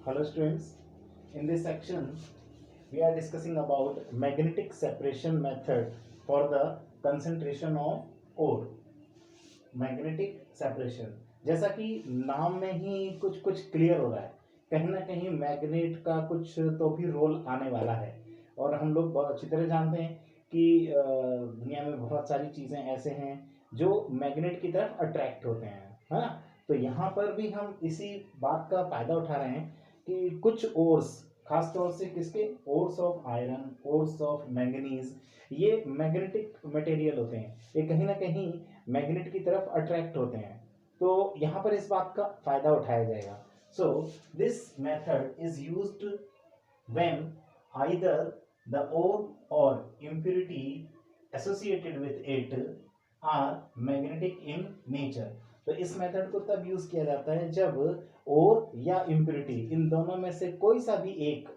Hello students, in this section we are discussing about magnetic separation method for the concentration of ore. Magnetic separation, जैसा कि नाम में ही कुछ कुछ clear हो रहा है, कहीं ना कहीं मैग्नेट का कुछ तो भी रोल आने वाला है। और हम लोग बहुत अच्छी तरह जानते हैं कि दुनिया में बहुत सारी चीज़ें ऐसे हैं जो मैग्नेट की तरफ अट्रैक्ट होते हैं, है ना। तो यहाँ पर भी हम इसी बात का फ़ायदा उठा रहे हैं कि कुछ ओर्स, खास तौर से किसके, ores of iron, ores of manganese, ये मैग्नेटिक मटेरियल होते हैं, ये कहीं ना कहीं मैग्नेट की तरफ अट्रैक्ट होते हैं। तो यहाँ पर इस बात का फायदा उठाया जाएगा। So this method is used when either the ore or impurity associated with it are magnetic in nature. तो इस मेथड को तब यूज किया जाता है जब ओर या इम्प्योरिटी, इन दोनों में से कोई सा भी एक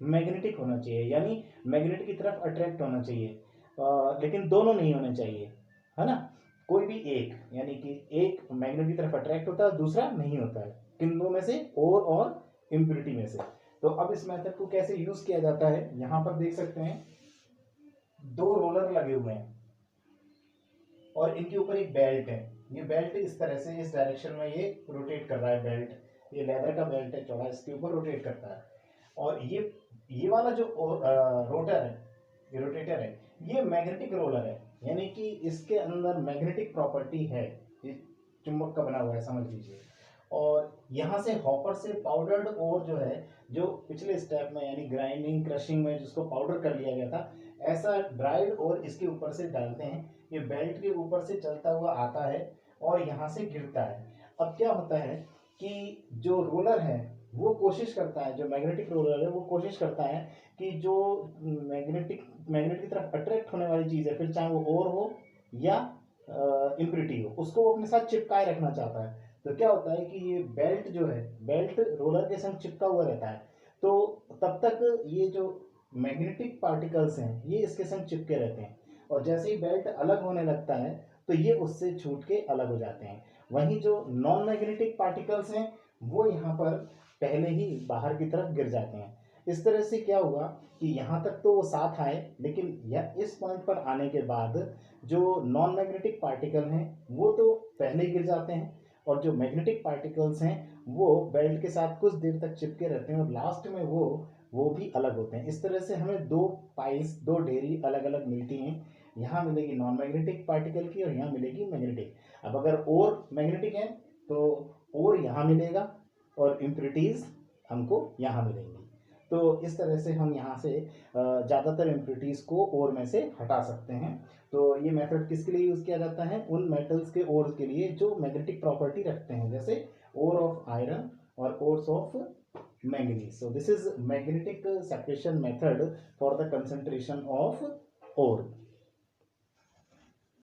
मैग्नेटिक होना चाहिए, यानी मैग्नेट की तरफ अट्रैक्ट होना चाहिए, लेकिन दोनों नहीं होने चाहिए, है ना। कोई भी एक, यानी कि एक मैग्नेट की तरफ अट्रैक्ट होता है, दूसरा नहीं होता है, किन दो में से, ओर और इम्प्योरिटी में से। तो अब इस मेथड को कैसे यूज किया जाता है, यहां पर देख सकते हैं दो रोलर लगे हुए हैं और इनके ऊपर एक बेल्ट है। ये बेल्ट इस तरह से इस डायरेक्शन में ये रोटेट कर रहा है, बेल्ट, ये लेदर का बेल्ट है चौड़ा, इसके ऊपर रोटेट करता है। और ये वाला जो रोटर है, ये रोटेटर है, ये मैग्नेटिक रोलर है, यानी कि इसके अंदर मैग्नेटिक प्रॉपर्टी है, ये चुंबक का बना हुआ है समझ लीजिए। और यहाँ से हॉपर से पाउडर्ड ओर जो है, जो पिछले स्टेप में यानी ग्राइंडिंग क्रशिंग में जिसको पाउडर कर लिया गया था, ऐसा ड्राइड ओर इसके ऊपर से डालते हैं। ये बेल्ट के ऊपर से चलता हुआ आता है और यहाँ से गिरता है। अब क्या होता है कि जो रोलर है वो कोशिश करता है, जो मैग्नेटिक रोलर है वो कोशिश करता है कि जो मैग्नेट की तरफ अट्रैक्ट होने वाली चीज़ है, फिर चाहे वो ओर हो या इम्प्योरिटी हो, उसको वो अपने साथ चिपकाए रखना चाहता है। तो क्या होता है कि ये बेल्ट जो है, बेल्ट रोलर के संग चिपका हुआ रहता है। तो तब तक ये जो मैग्नेटिक पार्टिकल्स हैं ये इसके संग चिपके रहते हैं, और जैसे ही बेल्ट अलग होने लगता है तो ये उससे छूट के अलग हो जाते हैं। वहीं जो नॉन मैग्नेटिक पार्टिकल्स हैं वो यहाँ पर पहले ही बाहर की तरफ गिर जाते हैं। इस तरह से क्या हुआ कि यहाँ तक तो वो साथ आए, लेकिन यह इस पॉइंट पर आने के बाद जो नॉन मैग्नेटिक पार्टिकल हैं वो तो पहले ही गिर जाते हैं, और जो मैग्नेटिक पार्टिकल्स हैं वो बेल्ट के साथ कुछ देर तक चिपके रहते हैं और लास्ट में वो भी अलग होते हैं। इस तरह से हमें दो पाइल्स, दो ढेरी अलग अलग मिलती हैं। यहाँ मिलेगी नॉन मैग्नेटिक पार्टिकल की और यहाँ मिलेगी मैग्नेटिक। अब अगर और मैग्नेटिक है तो और यहाँ मिलेगा और इम्प्योरिटीज हमको यहाँ मिलेंगी। तो इस तरह से हम यहाँ से ज़्यादातर इम्प्योरिटीज़ को ओर में से हटा सकते हैं। तो ये मेथड किसके लिए यूज़ किया जाता है, उन मेटल्स के ओर के लिए जो मैग्नेटिक प्रॉपर्टी रखते हैं, जैसे ओर ऑफ आयरन और ores of manganese. So this is magnetic separation method for the concentration of ore.